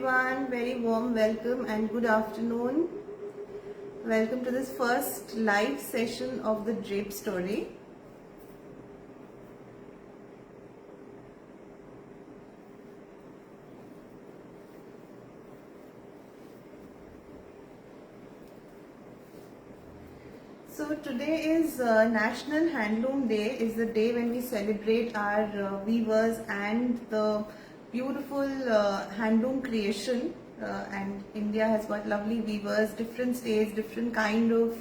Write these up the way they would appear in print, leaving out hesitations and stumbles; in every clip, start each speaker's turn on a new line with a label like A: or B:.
A: everyone, very warm welcome and good afternoon. Welcome to this first live session of the Drape Story. So today is National Handloom Day. Is the day when we celebrate our weavers and the beautiful handloom creation. And India has got lovely weavers, different states, different kind of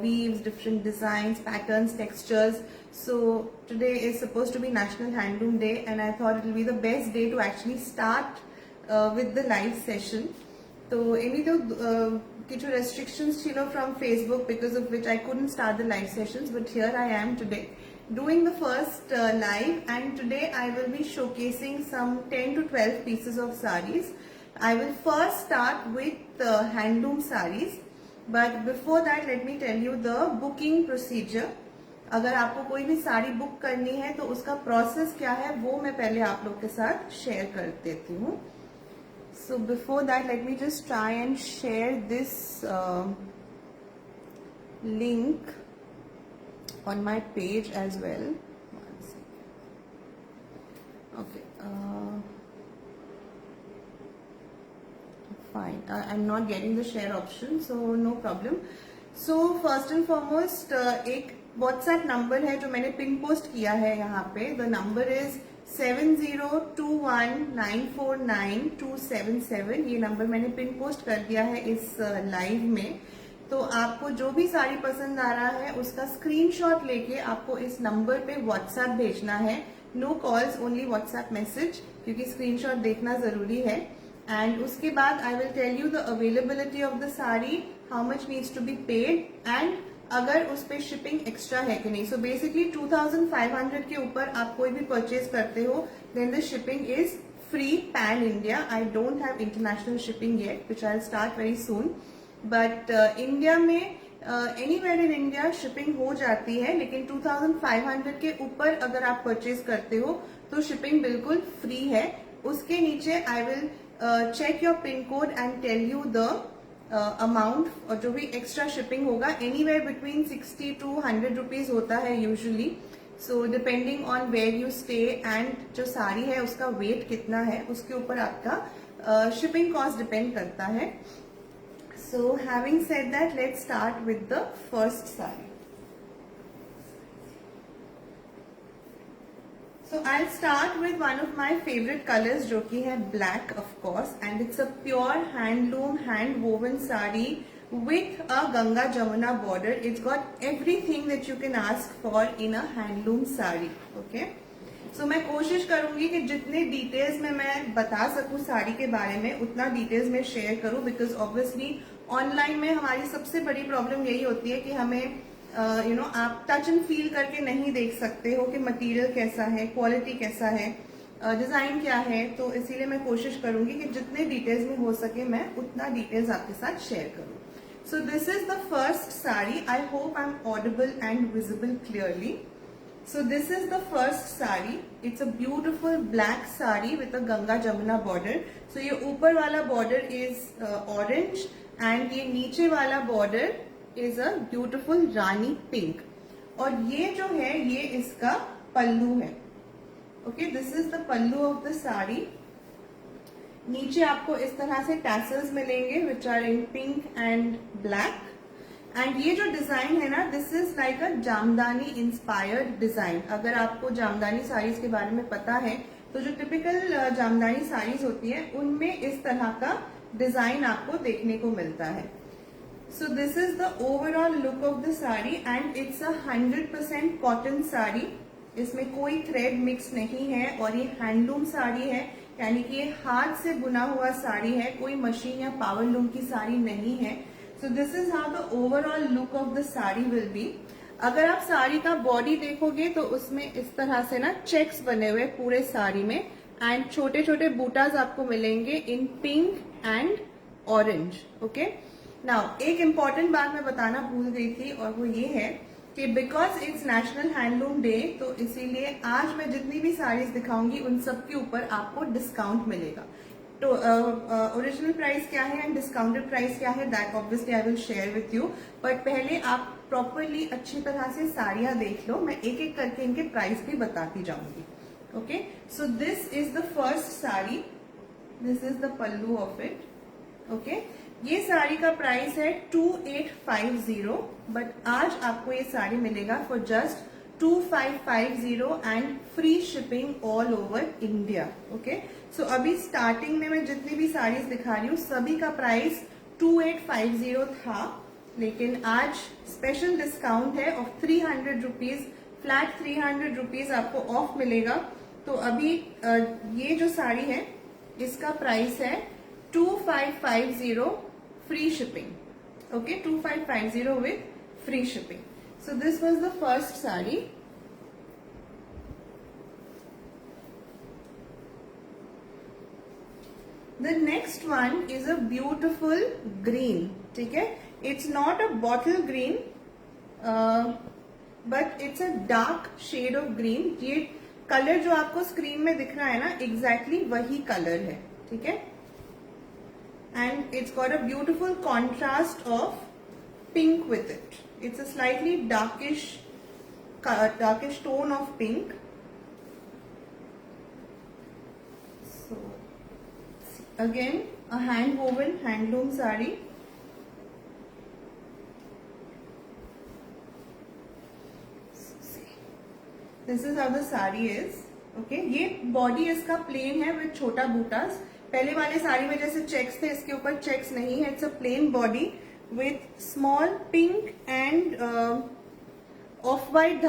A: weaves, different designs, patterns, textures. So today is supposed to be National Handloom Day, and I thought it will be the best day to actually start with the live session. So any কিছু restrictions ছিল from Facebook, because of which I couldn't start the live sessions, but here I am today doing the first live, and today I will be showcasing some 10 to 12 pieces of sarees. I will first start with handloom sarees, but before that let me tell you the booking procedure. अगर आपको कोई भी sari book करनी है तो उसका process क्या है वो मैं पहले आप लोग के साथ शेयर कर देती हूँ. So before that, let me just try and share this link on my page as well. One second. Okay. Fine. I'm not getting the share option, so no problem. So first and foremost, एक WhatsApp number है जो मैंने pin post किया है यहाँ पे. The number is 7021949277. ये number मैंने पिन पोस्ट कर दिया है इस लाइव में. तो आपको जो भी साड़ी पसंद आ रहा है उसका स्क्रीनशॉट लेके आपको इस नंबर पे व्हाट्सएप भेजना है. No calls, only WhatsApp message, क्योंकि स्क्रीनशॉट देखना जरूरी है. एंड उसके बाद I will tell you the availability of the sari, how much needs to be paid, and अगर उस पे शिपिंग एक्स्ट्रा है कि नहीं. सो बेसिकली 2500 के ऊपर आप कोई भी परचेज करते हो then the shipping is free pan India. I don't have international shipping yet, which I will start very soon. But India में एनीवेयर इन इंडिया शिपिंग हो जाती है, लेकिन 2500 के ऊपर अगर आप परचेज करते हो तो शिपिंग बिल्कुल फ्री है. उसके नीचे I will check your pin code and tell you the amount, और जो भी एक्स्ट्रा शिपिंग होगा एनीवेयर बिटवीन 60 to 100 रुपीज होता है usually. So depending on where you stay and जो साड़ी है उसका वेट कितना है उसके ऊपर आपका शिपिंग कॉस्ट डिपेंड करता है. So having said that, let's start with the first sari. So I'll start with one of my favorite colors, जो कि है black of course, and it's a pure handloom hand woven sari with a Ganga Jamuna border. It's got everything that you can ask for in a handloom sari. Okay? So मैं कोशिश करूंगी कि जितने details में मैं बता सकूं साड़ी के बारे में उतना डिटेल्स में शेयर करूं, बिकॉज ऑब्वियसली ऑनलाइन में हमारी सबसे बड़ी प्रॉब्लम यही होती है कि हमें आप टच एंड फील करके नहीं देख सकते हो कि मटेरियल कैसा है, क्वालिटी कैसा है, डिजाइन क्या है. तो इसीलिए मैं कोशिश करूंगी कि जितने डिटेल्स में हो सके मैं उतना डिटेल्स आपके साथ शेयर करूं. So this is the first sari. I hope I am audible and visible clearly. So this is the first sari. It's a beautiful black sari with a Ganga Jamuna border. So ये ऊपर वाला बॉर्डर इज ऑरेंज एंड ये नीचे वाला border is a beautiful rani pink. और ये जो है ये इसका पल्लू है. Okay, this is the pallu of the sari. नीचे आपको इस तरह से टैसल्स मिलेंगे which are in pink and black. And ये जो डिजाइन है ना, this is like a Jamdani inspired design. अगर आपको जामदानी साड़ीज के बारे में पता है तो जो टिपिकल जामदानी साड़ीज होती है उनमें इस तरह का डिजाइन आपको देखने को मिलता है. So this is the overall look of the sari and it's a 100% cotton sari. इसमें कोई थ्रेड मिक्स नहीं है और ये हैंडलूम साड़ी है, यानी कि ये हाथ से बुना हुआ साड़ी है, कोई मशीन या पावर लूम की साड़ी नहीं है. So this is how the overall look of the sari will be. अगर आप साड़ी का बॉडी देखोगे तो उसमें इस तरह से ना चेक्स बने हुए पूरे साड़ी में एंड छोटे छोटे बूटाज आपको मिलेंगे in pink and orange. Okay, now एक इम्पॉर्टेंट बात मैं बताना भूल गई थी और वो ये है कि because it's national handloom day तो इसीलिए आज मैं जितनी भी साड़ीज दिखाऊंगी उन सब के ऊपर आपको डिस्काउंट मिलेगा. तो ओरिजिनल प्राइस क्या है एंड डिस्काउंटेड प्राइस क्या है, that obviously I will share with you, but पहले आप प्रॉपरली अच्छी तरह से साड़ियां देख लो, मैं एक एक करके इनके प्राइस भी बताती जाऊंगी. Okay, so this is the first sari, this is the pallu of it. Okay, ये साड़ी का प्राइस है 2850, बट आज आपको ये साड़ी मिलेगा for just 2550 and free shipping all over India. Okay, so अभी स्टार्टिंग में मैं जितनी भी साड़ीज दिखा रही हूँ सभी का प्राइस 2850 था, लेकिन आज स्पेशल डिस्काउंट है ऑफ 300 रुपीज, फ्लैट 300 रुपीज आपको ऑफ मिलेगा. तो अभी ये जो साड़ी है इसका प्राइस है 2550 free shipping. Okay, 2550 with free shipping. So this was the first saree. The next one is a beautiful green. ठीक है, it's not a bottle green, but it's a dark shade of green. ये colour जो आपको screen में दिख रहा है ना, exactly वही कलर है. ठीक है, and it's got a beautiful contrast of pink with it. It's a slightly darkish tone of pink. So again a hand woven handloom sari. This is how the sari is. Okay, ये body इसका plain है with छोटा बूटास. पहले वाले साड़ी में जैसे checks थे, इसके ऊपर चेक्स नहीं है. It's a plain body with small pink and of white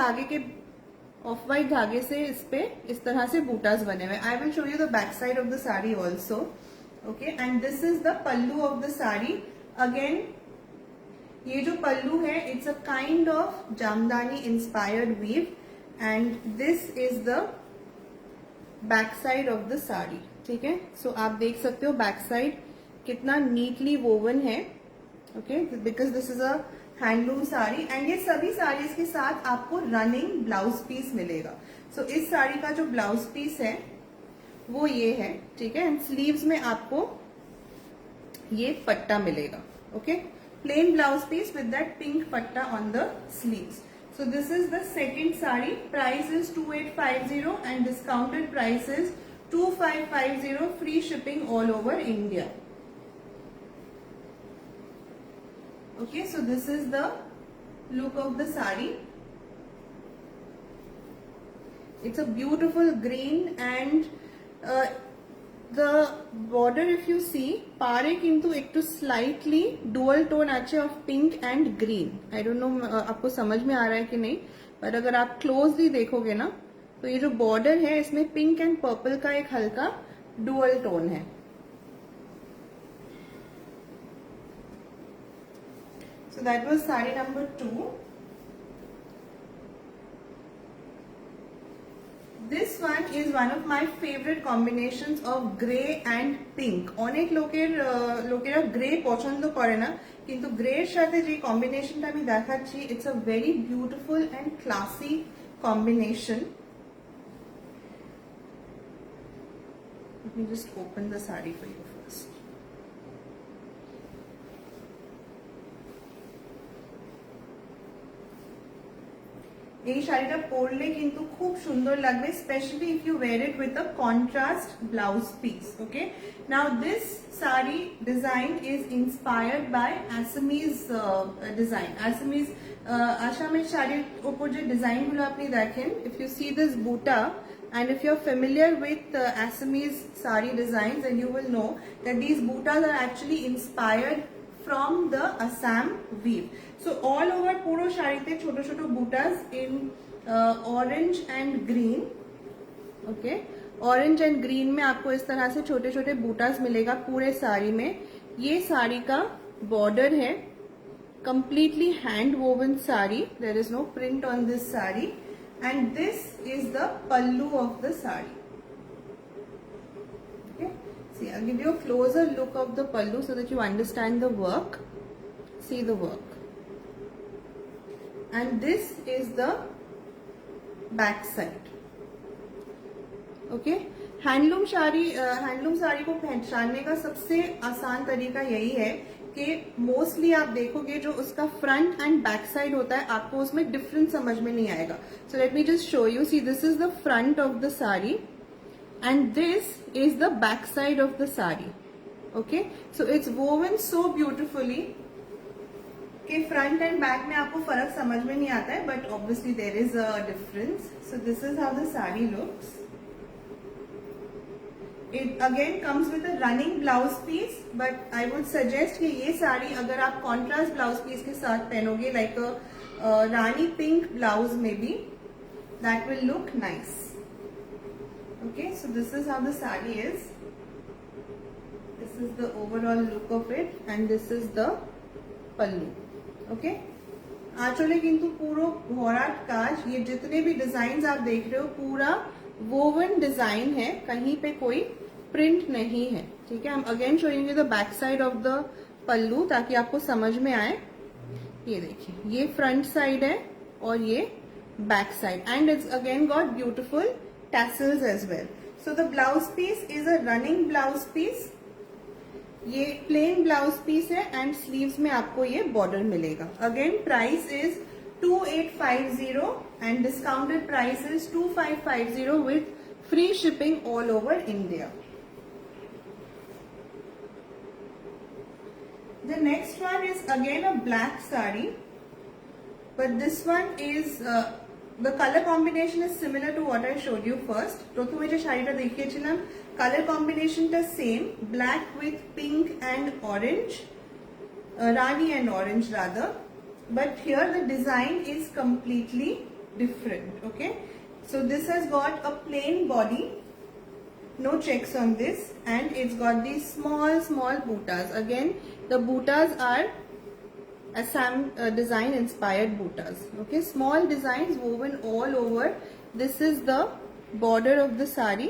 A: धागे से इस पे इस तरह से बूटास बने हुए. I will show you the back side of the sari also. Okay, and this is the pallu of the sari. Again ये जो पल्लू है it's a kind of Jamdani inspired weave, and this is the back side of the sari. ठीक है, so आप देख सकते हो back side कितना नीटली वोवन है. Okay, because this is a handloom sari, and ये सभी साड़ीज के साथ आपको रनिंग ब्लाउज पीस मिलेगा. सो इस साड़ी का जो ब्लाउज पीस है वो ये है. ठीक है, एंड स्लीव्स में आपको ये पट्टा मिलेगा. Okay, plain blouse piece with that pink पट्टा on the sleeves. So this is the second sari. Price is 2850 and discounted price is 2550, free shipping all over India. Okay, so this is the look of the sari. It's a beautiful green, and the border, if you see, pare kintu ekটু slightly dual tone আছে of pink and green. I don't know आपको समझ में आ रहा है कि नहीं, पर अगर आप closely देखोगे ना तो ये जो border है इसमें pink and purple का एक हल्का dual tone है. So that was sari number 2. This one is one of my favorite combinations of grey and pink. অনেক লোকেরা গ্রে পছন্দ করে না, কিন্তু গ্রে এর সাথে যে কম্বিনেশনটা আমি দেখাচ্ছি, it's a very beautiful and classy combination. Let me just open the sari for you first. এই শাড়িটা পরলে কিন্তু খুব সুন্দর লাগবে, specially if you wear it with a contrast blouse piece. Okay, now this sari design is inspired by Assamese design. আসামের শাড়ির উপর যে ডিজাইনগুলো আপনি দেখেন, if you see this buta and if you're familiar with Assamese sari designs, then you will know that these buttas are actually inspired from the Assam weave. So all over puro sharite choto choto buttas in orange and green. Okay, orange and green में आपको इस तरह से छोटे छोटे बूटास मिलेगा पूरे साड़ी में. ये साड़ी का बॉर्डर है, completely hand woven sari. There is no print on this sari, and this is the pallu of the saree. Okay, see, I'll give you a closer look of the pallu so that you understand the work. See the work, and this is the back side. Okay, handloom sari को पहचानने का सबसे आसान तरीका यही है कि mostly आप देखोगे जो उसका फ्रंट एंड बैक साइड होता है, आपको उसमें डिफरेंस समझ में नहीं आएगा. So let me just show you. See, this is the front of the sari and this is the back side of the sari. Okay, so it's woven so beautifully कि front and back में आपको फर्क समझ में नहीं आता है, but obviously there is a difference. So this is how the sari looks. It again comes with a running blouse piece, but I would suggest कि ये साड़ी अगर आप contrast blouse piece के साथ पहनोगे, like a Rani pink blouse maybe, that will look nice. Okay, so this is how the sari is. This is the overall look of it, and this is the pallu. Okay, आंचले किंतु पूरा भौराट काज, ये जितने भी design आप देख रहे हो पूरा वोवन डिजाइन है, कहीं पे कोई प्रिंट नहीं है. ठीक है, I am again showing you the back side of the pallu ताकि आपको समझ में आए. ये देखिए, ये फ्रंट साइड है और ये back side, and it's again got beautiful tassels as well. So the blouse piece is a running blouse piece. ये plain blouse piece है and sleeves में आपको ये border मिलेगा. Again price is 2850 and discounted price is 2550 with free shipping all over India. The next one is again a black sari, but this one is the color combination is similar to what I showed you first. প্রথমে যে শাড়িটা দেখিয়েছিলাম color combination টা same, black with pink and orange, rani and orange rather, but here the design is completely different. Okay, so this has got a plain body, no checks on this, and it's got these small buttas. Again, the buttas are Assam design inspired buttas. Okay, small designs woven all over. This is the border of the sari,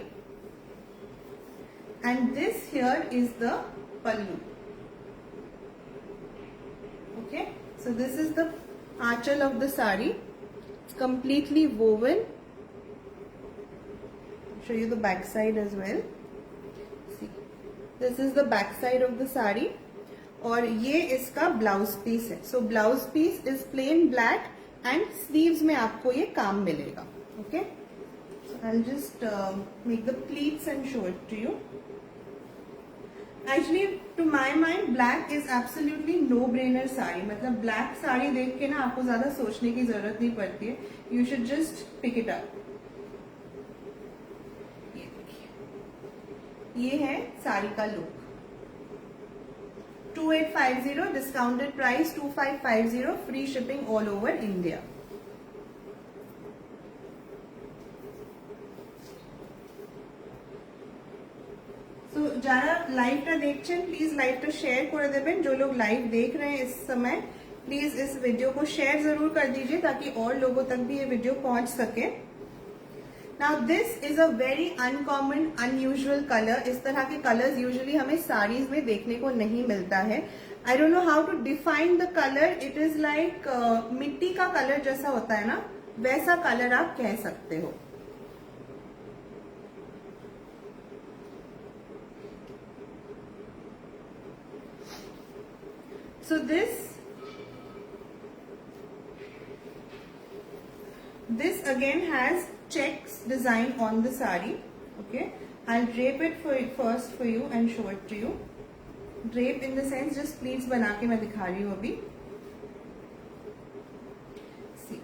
A: and this here is the pallu. Okay, so this is the aanchal of the sari. It's completely woven. I'll show you the back side as well. See, this is the back side of the sari. और ये इसका blouse piece है. So blouse piece is plain black and sleeves में आपको ये काम मिलेगा. Okay, I will just make the pleats and show it to you. Actually to my mind black is absolutely no brainer sari. मतलब black sari देख के ना आपको ज्यादा सोचने की जरूरत नहीं पड़ती है. You should just pick it up. ये देखिए, ये है साड़ी का look. 2850 discounted price 2550, free shipping all over India. So যারা লাইভটা দেখছেন প্লিজ লাইভটা শেয়ার করে দেবেন. जो लोग लाइव देख रहे हैं इस समय प्लीज इस वीडियो को शेयर जरूर कर दीजिए ताकि और लोगों तक भी ये वीडियो पहुंच सके. Now this is a very uncommon, unusual color. इस तरह के कलर्स यूजुअली हमें साड़ीज में देखने को नहीं मिलता है. I don't know how to define the color. It is like मिट्टी का कलर जैसा होता है ना, वैसा कलर आप कह सकते हो. So this again has checks design on the sari. Okay, I'll drape it first for you and show it to you. Drape in the sense just pleats बना के मैं दिखा रही हूँ अभी. See,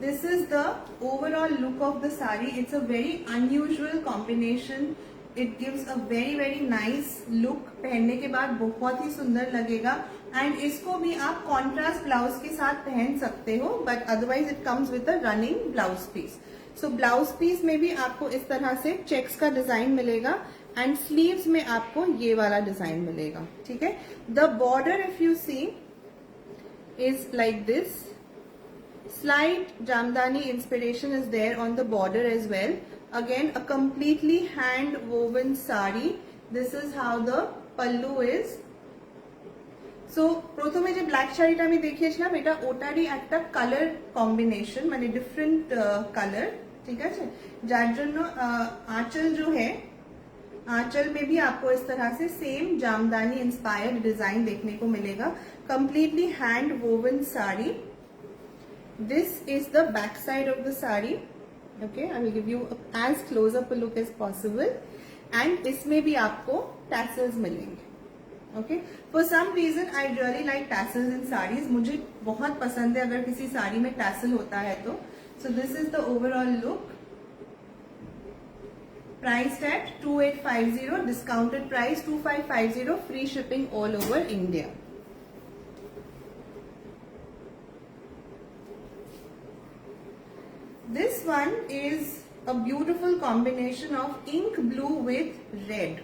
A: this is the overall look of the sari. It's a very unusual combination. It gives a very nice look. पहनने के बाद बहुत ही सुंदर लगेगा. एंड इसको भी आप कॉन्ट्रास्ट ब्लाउज के साथ पहन सकते हो, but otherwise it comes with a running blouse piece. So blouse piece में भी आपको इस तरह से चेक्स का डिजाइन मिलेगा एंड स्लीव्स में आपको ये वाला डिजाइन मिलेगा. ठीक है, the border if you see is like this. Slight Jamdani inspiration is there on the border as well. Again, a completely hand woven sari. This is how the pallu is. So প্রথমে যে black শাড়িটা আমি দেখিয়েছিলাম এটা ওটারই একটা colour combination, মানে different colour. ঠিক আছে, যার জন্য आंचल जो है, आंचल में भी आपको इस तरह से सेम जामदानी इंस्पायर्ड डिजाइन देखने को मिलेगा. Completely hand woven sari. This is the back side of the sari. Okay, I will give you as close up a look as possible. And इसमें भी आपको tassels मिलेंगे. Okay, for some reason I really like tassels in sarees. मुझे बहुत पसंद है अगर किसी साड़ी में tassel होता है तो. So this is the overall look. Priced at 2850, discounted price 2550, free shipping all over India. This one is a beautiful combination of ink blue with red.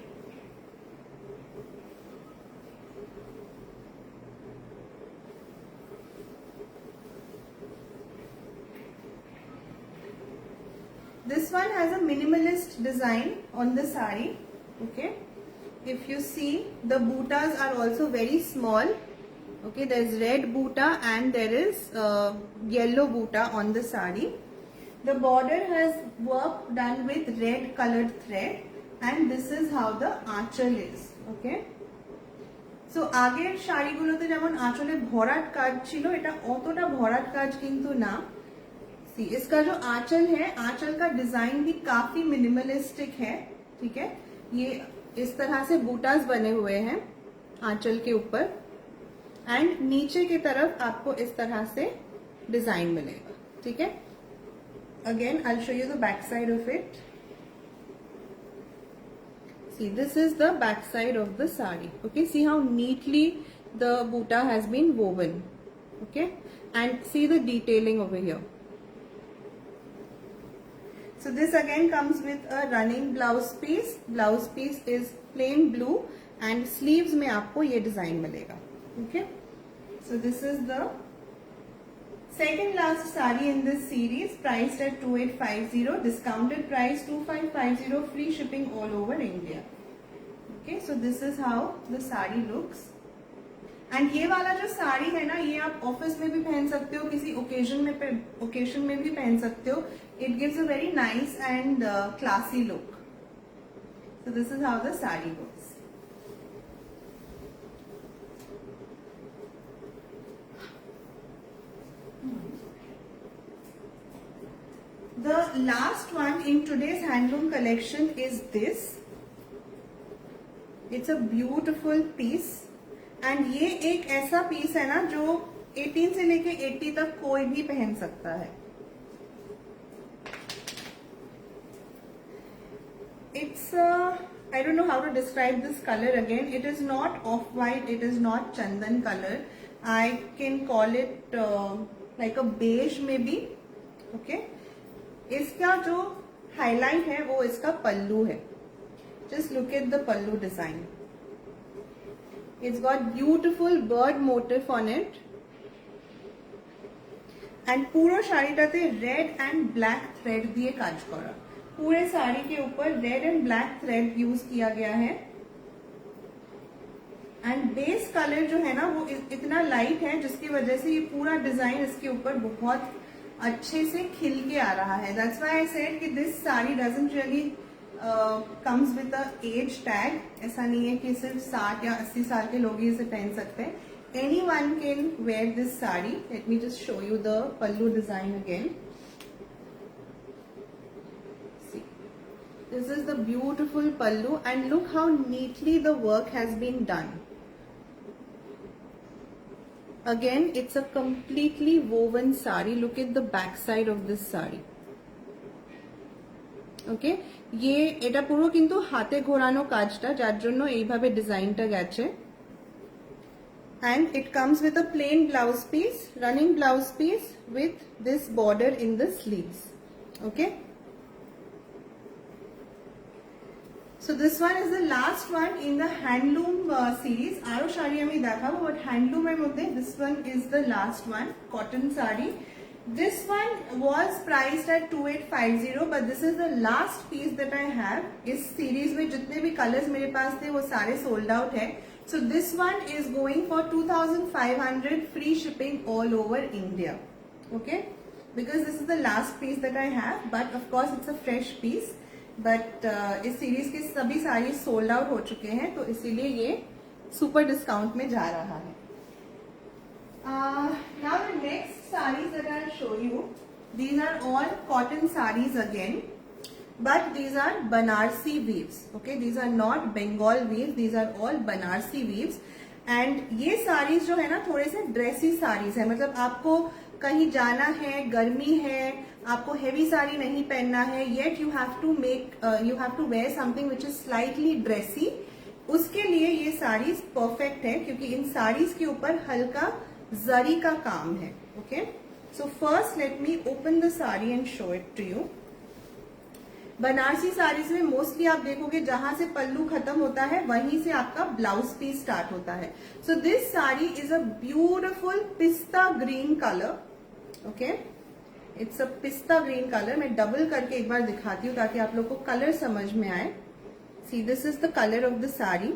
A: This one has a minimalist design on the sari. Okay, if you see, the buttas are also very small. Okay, there is red butta and there is yellow butta on the sari. The border has work done with red colored thread and this is how the Aanchal is. Okay, so আগের শাড়িগুলোতে যেমন আঁচলে ভরাট কাজ ছিল, এটা অতটা ভরাট কাজ কিন্তু না. See, इसका जो आंचल है, आंचल का डिजाइन भी काफी मिनिमलिस्टिक है. ठीक है, ये इस तरह से बूटास बने हुए हैं आंचल के ऊपर एंड नीचे की तरफ आपको इस तरह से डिजाइन मिलेगा. ठीक है, again I'll show you the back side of it. See, this is the back side of the sari. Okay, see how neatly the butta has been woven. Okay, and see the detailing over here. So this again comes with a running blouse piece. Blouse piece is plain blue and sleeves में आपको ये design मिलेगा. Okay, so this is the second last sari in this series, priced at 2850, discounted price 2550, free shipping all over India. Okay, so this is how the sari looks. And ये वाला जो साड़ी है ना, ये आप ऑफिस में भी पहन सकते हो, किसी ओकेजन में भी पहन सकते हो. It gives a very nice and classy look. So this is how the sari goes. The last one in today's handloom collection is this. It's a beautiful piece and ये एक ऐसा पीस है ना जो 18 से लेके 80 तक कोई भी पहन सकता है. It's I don't know how to describe this color again. It is not off-white, it is not chandan color. I can call it like a beige maybe. Okay, इसका जो हाईलाइट है वो इसका पल्लू है. Just look at the pallu design. It's got beautiful bird motif on it. And पूरा শাড়িটাতে red and black thread দিয়ে কাজ করা. पूरे साड़ी के ऊपर red and black thread use किया गया है. एंड बेस कलर जो है ना वो इतना लाइट है जिसकी वजह से ये पूरा डिजाइन इसके ऊपर बहुत अच्छे से खिल के आ रहा है. दैट्स व्हाई आई सेड कि this sari doesn't really comes with a age tag. ऐसा नहीं है कि सिर्फ 60 या 80 साल के लोग ही इसे पहन सकते हैं. Anyone can wear this sari. Late me just show you the pallu design again. This is the beautiful pallu and look how neatly the work has been done. Again, it's a completely woven sari. Look at the back side of this sari. Okay, ये এটা পুরো কিন্তু হাতে ঘোরানো কাজটা, যার জন্য এইভাবে ডিজাইনটা গেছে. And it comes with a plain blouse piece, running blouse piece with this border in the sleeves. Okay. So this one is the last one in the handloom series. Aro shari ami dekhabo, but handloom er moddhe this one is the last one, cotton sari. This one was priced at 2850, but this is the last piece that I have. इस series में जितने भी colors मेरे पास थे वो सारे sold out है. So this one is going for 2500, free shipping all over India. Okay. because this is the last piece that I have, but of course it's a fresh piece. But इस series के सभी sari sold out हो चुके हैं, तो इसीलिए ये super discount में जा रहा है. Now the next sarees that I'll show you, these are all cotton sarees again, but these are Banarsi weaves. Okay, these are not Bengal weaves, these are all Banarsi weaves. And ये साड़ीज जो है ना थोड़े से dressy saris है, मतलब आपको कहीं जाना है, गर्मी है, आपको हेवी साड़ी नहीं पहनना है, yet you have to wear something which is slightly dressy. उसके लिए ये साड़ीज परफेक्ट है, क्योंकि इन साड़ीज के ऊपर हल्का जरी का काम है. Okay, so first let me open the sari and show it to you. Banarasi saris में मोस्टली आप देखोगे जहां से पल्लू खत्म होता है वहीं से आपका ब्लाउज पीस स्टार्ट होता है. So this sari is a beautiful pista green colour. Okay, it's a pista green colour. मैं डबल करके एक बार दिखाती हूँ ताकि आप लोग को कलर समझ में आए. See, this is the colour of the sari.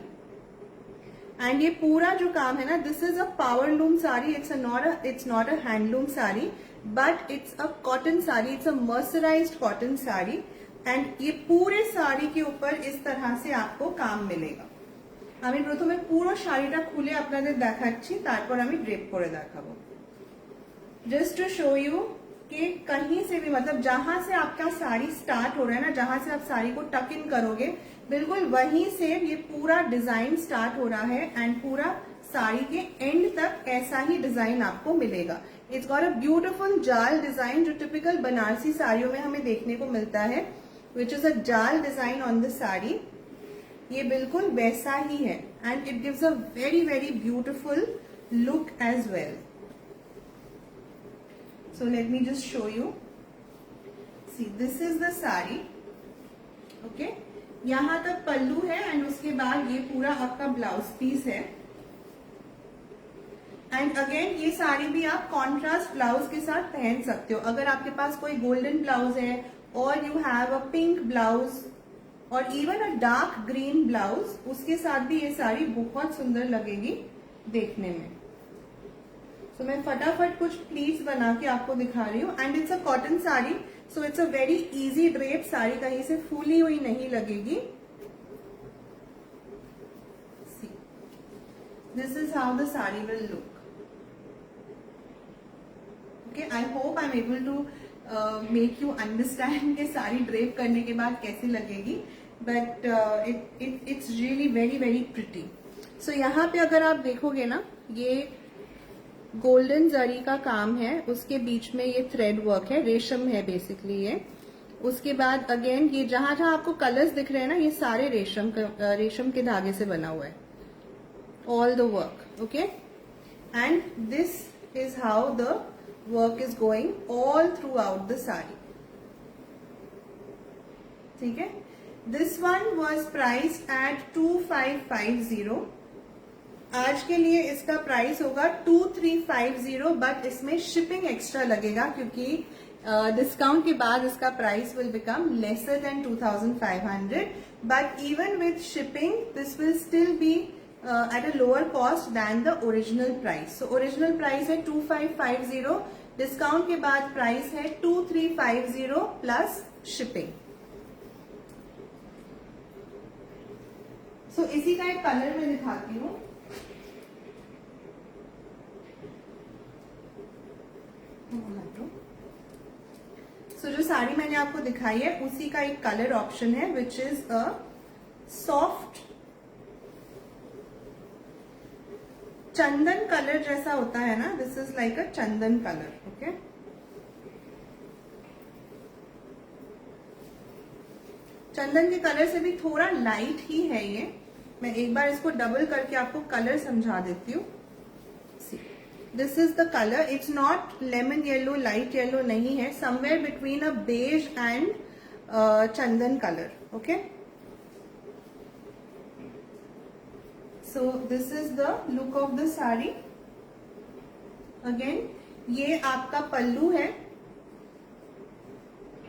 A: And ये पूरा जो काम है ना, this is a power loom sari. It's not a handloom sari, but it's a cotton sari. It's a mercerised cotton sari. And ये पूरे साड़ी के ऊपर इस तरह से आपको काम मिलेगा. আমি প্রথমে পুরো শাড়িটা খুলে আপনাদের দেখাচ্ছি, তারপর আমি ড্রেপ করে দেখাবো. जस्ट टू शो यू कि कहीं से भी, मतलब जहां से आपका साड़ी स्टार्ट हो रहा है ना, जहां से आप साड़ी को टक इन करोगे, बिल्कुल वहीं से ये पूरा डिजाइन स्टार्ट हो रहा है. एंड पूरा साड़ी के एंड तक ऐसा ही डिजाइन आपको मिलेगा. इट्स गॉट अ ब्यूटिफुल जाल डिजाइन जो टिपिकल बनारसी साड़ियों में हमें देखने को मिलता है, विच इज अ जाल डिजाइन ऑन द साड़ी. ये बिल्कुल वैसा ही है. And it gives a very very beautiful look as well. So let me just show you. See, this is the sari. Okay, यहां तक पल्लू है एंड उसके बाद ये पूरा आपका ब्लाउज पीस है. एंड अगेन ये साड़ी भी आप कॉन्ट्रास्ट ब्लाउज के साथ पहन सकते हो. अगर आपके पास कोई गोल्डन ब्लाउज है, और you have a pink blouse और even a dark green blouse, उसके साथ भी ये साड़ी बहुत सुंदर लगेगी देखने में. तो मैं फटाफट कुछ प्लीट्स बना के आपको दिखा रही हूँ. And it's a cotton sari, so it's a very easy drape. Sari कहीं से फूली हुई नहीं लगेगी. This is how the sari will look. Okay, I hope I am able to make you understand कि साड़ी ड्रेप करने के बाद कैसी लगेगी. But it's really very very pretty. So यहाँ पे अगर आप देखोगे ना, ये गोल्डन जरी का काम है, उसके बीच में ये थ्रेड वर्क है, रेशम है बेसिकली ये. उसके बाद अगेन ये जहां जहां आपको कलर्स दिख रहे हैं ना, ये सारे रेशम के धागे से बना हुआ है, all the work. Okay, and this is how the work is going all through out the sari. ठीक है, this one was priced eight 2550. आज के लिए इसका प्राइस होगा 2350, बट इसमें शिपिंग एक्स्ट्रा लगेगा क्योंकि डिस्काउंट के बाद इसका price will become lesser than 2500. But even with shipping this will still be at a lower cost than the original price. So original price है 2550, डिस्काउंट के बाद प्राइस है 2350 प्लस शिपिंग. सो इसी का एक कलर मैं दिखाती हूँ. सो जो साड़ी मैंने आपको दिखाई है उसी का एक कलर ऑप्शन है, which is a soft chandan colour जैसा होता है ना. This is like a chandan colour. Okay, chandan के कलर से भी थोड़ा लाइट ही है ये. मैं एक बार इसको डबल करके आपको कलर समझा देती हूँ. This is the colour. It's not lemon yellow, light yellow नहीं है, somewhere between a beige and chandan colour. Okay, so this is the look of the sari. Again ये आपका पल्लू है.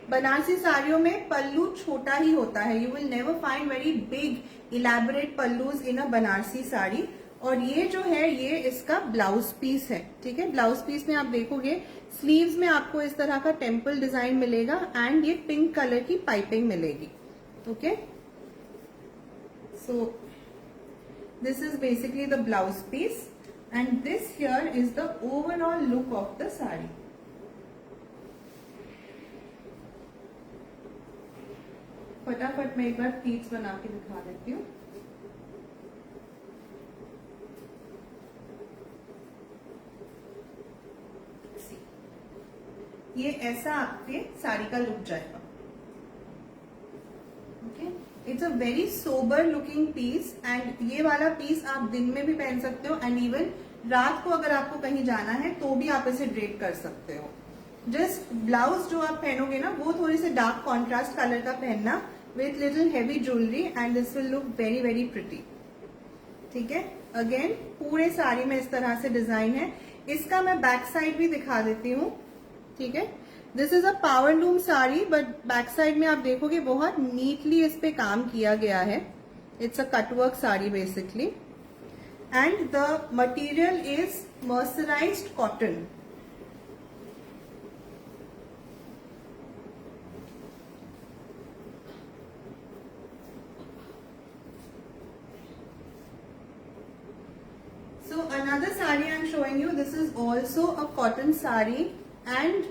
A: बनारसी साड़ियों में पल्लू छोटा ही होता है. You will never find very big elaborate pallus in a Banarasi sari. और ये जो है ये इसका ब्लाउज पीस है, ठीक है। ब्लाउज पीस में आप देखोगे स्लीव्स में आपको इस तरह का टेम्पल डिजाइन मिलेगा एंड ये पिंक कलर की पाइपिंग मिलेगी, okay. So this is basically the blouse piece and this here is the overall look of the sari. फटाफट मैं एक बार प्लीट्स बना के दिखा देती हूँ। ये ऐसा आपके साड़ी का लुक जाएगा, okay. It's a very sober looking piece and ये वाला पीस आप दिन में भी पहन सकते हो एंड इवन रात को अगर आपको कहीं जाना है तो भी आप इसे ड्रेप कर सकते हो। जस्ट ब्लाउज जो आप पहनोगे ना वो थोड़ी सी डार्क कॉन्ट्रास्ट कलर का पहनना with little heavy jewellery and this will look very very pretty, ठीक है। अगेन पूरे साड़ी में इस तरह से डिजाइन है। इसका मैं बैक साइड भी दिखा देती हूँ, ठीक है। This is a power loom sari but back side में आप देखोगे बहुत नीटली इस पे काम किया गया है। It's a cutwork sari basically and the material is mercerised cotton. So another saree I am showing you, this is also a cotton saree and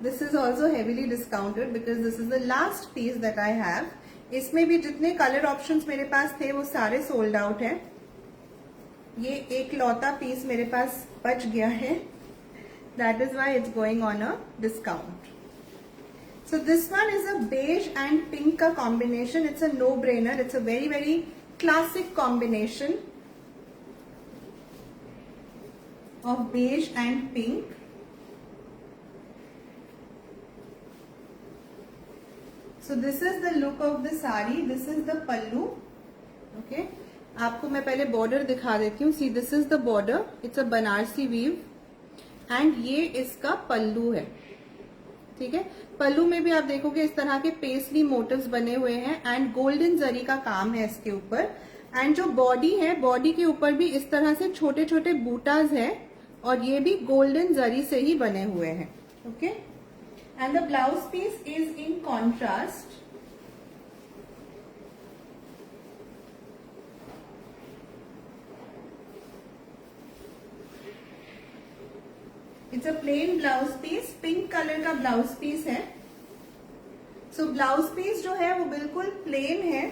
A: this is also heavily discounted because this is the last piece that I have. इसमें भी जितने colour options मेरे पास थे वो सारे sold out हैं। ये एक लौता पीस मेरे पास बच गया है, that is why it's going on a discount. So this one is a beige and pink का combination. It's a no-brainer. It's a very very classic combination of beige and pink. So this is the look of the sari. This is the pallu. Okay. आपको मैं पहले border दिखा देती हूँ। See, this is the border. It's a Banarasi weave. And ये इसका पल्लू है, ठीक है। पल्लू में भी आप देखोगे इस तरह के पेस्टली मोटिव्स बने हुए हैं एंड गोल्डन जरी का काम है इसके ऊपर। एंड जो बॉडी है, बॉडी के ऊपर भी इस तरह से छोटे छोटे बूटाज है और ये भी गोल्डन जरी से ही बने हुए हैं, okay. And the blouse piece is in contrast. It's a plain blouse piece, pink colour का ब्लाउज पीस है। सो ब्लाउज पीस जो है वो बिल्कुल प्लेन है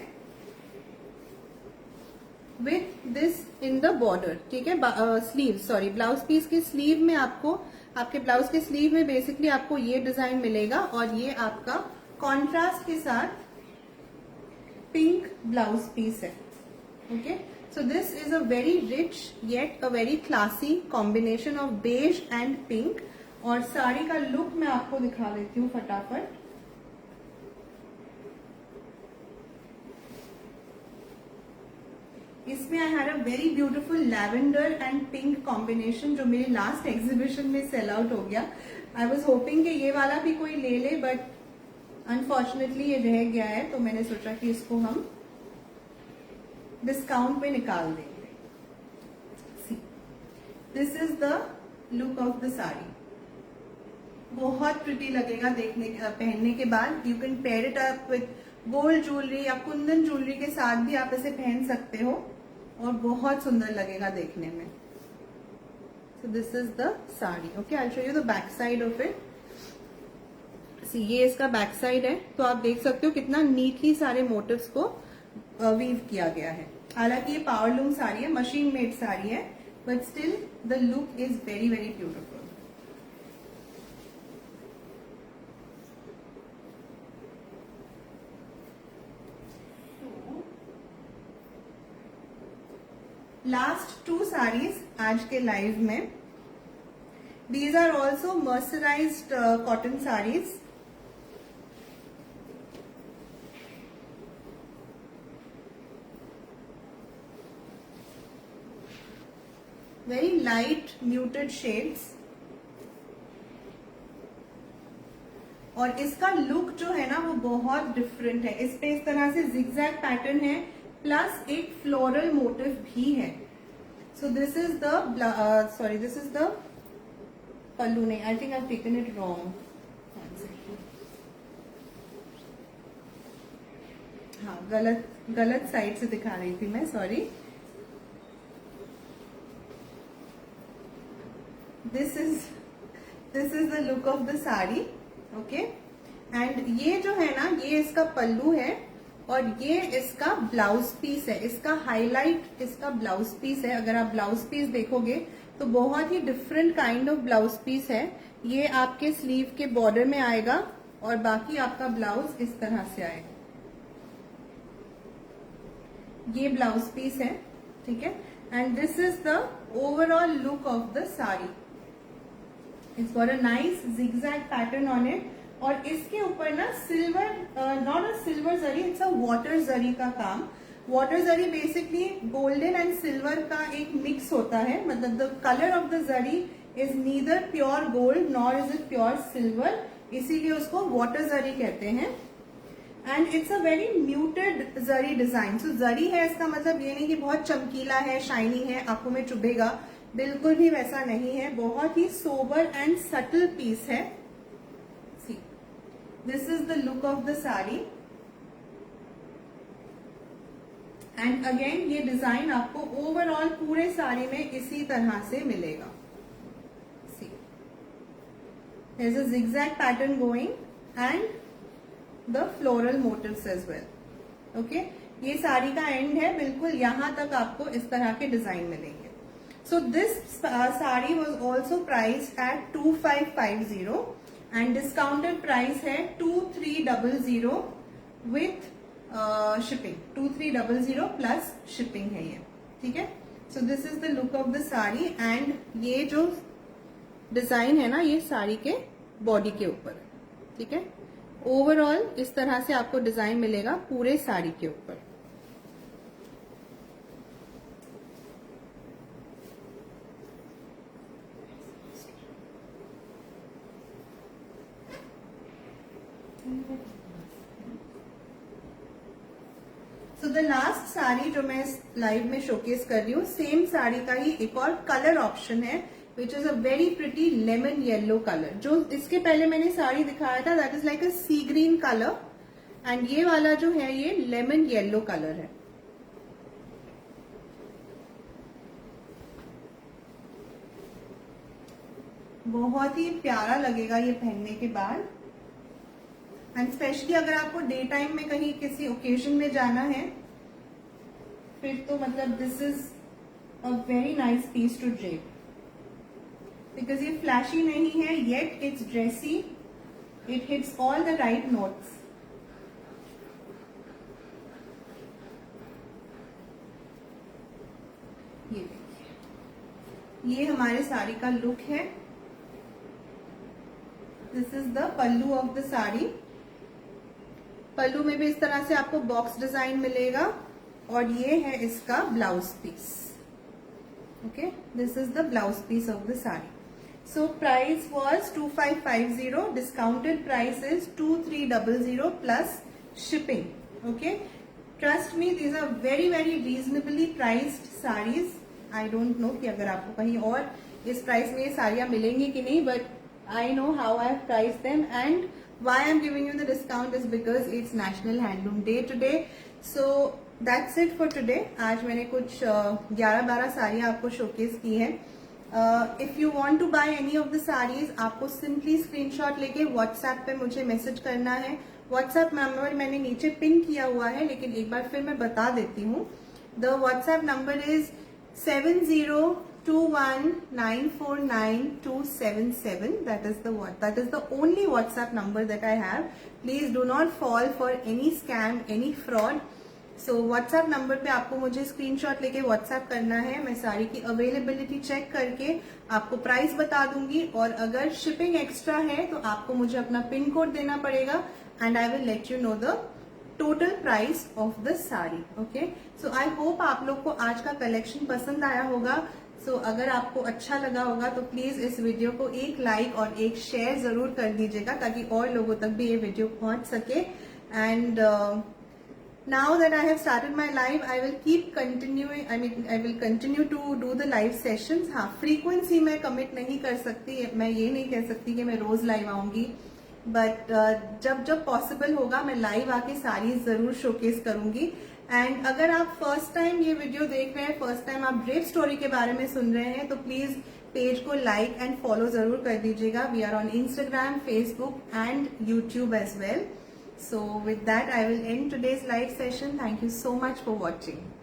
A: with this in the border, ठीक है। स्लीव, सॉरी, ब्लाउज पीस के स्लीव में आपको, आपके ब्लाउज के स्लीव में बेसिकली आपको ये डिजाइन मिलेगा और ये आपका कॉन्ट्रास्ट के साथ पिंक ब्लाउज पीस है, okay. So this is a very rich yet a very classy combination of beige and pink. और साड़ी का लुक मैं आपको दिखा देती हूँ फटाफट। इसमें I had a very beautiful lavender and pink combination जो मेरी लास्ट एग्जीबिशन में सेल आउट हो गया। आई वॉज होपिंग कि ये वाला भी कोई ले ले बट अनफॉर्चुनेटली ये रह गया है, तो मैंने सोचा कि इसको हम डिस्काउंट पे निकाल देंगे। This is the look of the sari. बहुत प्रिटी लगेगा देखने पहनने के बाद। You can pair it up with gold jewellery या कुंदन ज्वेलरी के साथ भी आप इसे पहन सकते हो और बहुत सुंदर लगेगा देखने में। So this is the sari, okay. I show you the back side of it. See, ये इसका बैक साइड है, तो आप देख सकते हो कितना नीटली सारे मोटिव्स को वीव किया गया है। हालांकि ये पावर लूम साड़ी है, मशीन मेड साड़ी है, but still the look is very very beautiful. Last two saris आज के लाइव में। These are also mercerised cotton saris. Very light muted shades. और इसका लुक जो है ना वो बहुत डिफरेंट है। इस पे इस तरह से जिगजैग पैटर्न है प्लस एक फ्लोरल मोटिव भी है। So this is the this is the pallu. नहीं, I think I've taken it wrong. हाँ, गलत साइड से दिखा रही थी मैं, sorry. This is the look of the sari. Okay, and ये जो है ना, ये इसका पल्लू है और ये इसका ब्लाउज पीस है. इसका हाईलाइट इसका ब्लाउज पीस है. अगर आप ब्लाउज पीस देखोगे तो बहुत ही different kind of blouse piece है. ये आपके स्लीव के बॉर्डर में आएगा और बाकी आपका ब्लाउज इस तरह से आएगा. ये ब्लाउज पीस है, ठीक है. And this is the overall look of the sari. It's got a nice zigzag pattern on it. और इसके ऊपर ना silver, not a silver zari, it's a water zari का काम. Water zari basically golden and silver का एक मिक्स होता है. मतलब the colour of the zari is neither pure gold nor is it pure silver, इसीलिए उसको वाटर जरी कहते हैं. And it's a very muted zari design. So zari है इसका मतलब ये नहीं कि बहुत चमकीला है, शाइनी है, आंखों में चुभेगा. बिल्कुल भी वैसा नहीं है. बहुत ही सोबर एंड सटल पीस है. See, this is the look of the sari. And again ये डिजाइन आपको ओवरऑल पूरे साड़ी में इसी तरह से मिलेगा. See, there is a zigzag pattern going and the floral motifs as well. Okay, ये साड़ी का एंड है, बिल्कुल यहां तक आपको इस तरह के डिजाइन मिलेंगे. सो this sari was also priced eight 2550 and discounted price है 2300 विथ शिपिंग. 2300 प्लस शिपिंग है ये, ठीक है. So this is the look of the sari. And ये जो डिजाइन है ना, ये साड़ी के बॉडी के ऊपर, ठीक है. ओवरऑल इस तरह से आपको डिजाइन मिलेगा पूरे साड़ी के ऊपर. सो द लास्ट साड़ी जो मैं इस लाइव में शोकेस कर रही हूँ, सेम साड़ी का ही एक और कलर ऑप्शन है, which is a very pretty lemon yellow colour. जो इसके पहले मैंने साड़ी दिखाया था that is like a sea green colour, and ये वाला जो है ये लेमन येलो कलर है. बहुत ही प्यारा लगेगा ये पहनने के बाद. एंड स्पेशली अगर आपको डे टाइम में कहीं किसी ओकेजन में जाना है फिर तो मतलब this is a very nice piece to drape. Because ये फ्लैशी नहीं है yet it's dressy, it hits all the right notes. ये देखिए, ये हमारे साड़ी का लुक है. This is the pallu of the sari. Pallu में भी इस तरह से आपको बॉक्स डिजाइन मिलेगा और ये है इसका blouse piece. Okay, this is the blouse piece of the sari. So price was 2550. Discounted price is 2300 plus shipping. Okay, trust me, these are very reasonably priced sarees. I don't know कि अगर आपको कहीं और इस प्राइस में ये साड़ियाँ मिलेंगी कि नहीं, but I know how I have priced them and why I'm giving you the discount is because it's National Handloom Day today. So that's it for today. आज मैंने कुछ 11-12 साड़ियाँ आपको शोकेस की हैं. If you want to buy any of the saris, आपको simply screenshot लेके WhatsApp पे मुझे मैसेज करना है. व्हाट्सएप नंबर मैंने नीचे पिन किया हुआ है, लेकिन एक बार फिर मैं बता देती हूँ. The WhatsApp number is 7021949277. That is the only WhatsApp number that I have. Please do not fall for any scam, any fraud. So WhatsApp number पे आपको मुझे स्क्रीनशॉट लेके व्हाट्सएप करना है. मैं साड़ी की अवेलेबिलिटी चेक करके आपको प्राइस बता दूंगी, और अगर शिपिंग एक्स्ट्रा है तो आपको मुझे अपना पिन कोड देना पड़ेगा and I will let you know the total price of the sari. Okay, so I hope आप लोग को आज का कलेक्शन पसंद आया होगा. सो अगर आपको अच्छा लगा होगा तो प्लीज इस वीडियो को एक लाइक और एक शेयर जरूर कर दीजिएगा ताकि और लोगों तक भी ये वीडियो पहुंच सके. And now that I have started my live, I will keep continuing. I will continue to do the live sessions. हाँ, frequency मैं commit नहीं कर सकती. मैं ये नहीं कह सकती कि मैं रोज live आऊंगी. But जब जब possible होगा मैं live आके सारी जरूर showcase करूंगी. And अगर आप first time ये video देख रहे हैं, first time आप Brave Story के बारे में सुन रहे हैं, तो please पेज को like and follow जरूर कर दीजिएगा. We are on Instagram, Facebook and YouTube as well. So with that, I will end today's live session. Thank you so much for watching.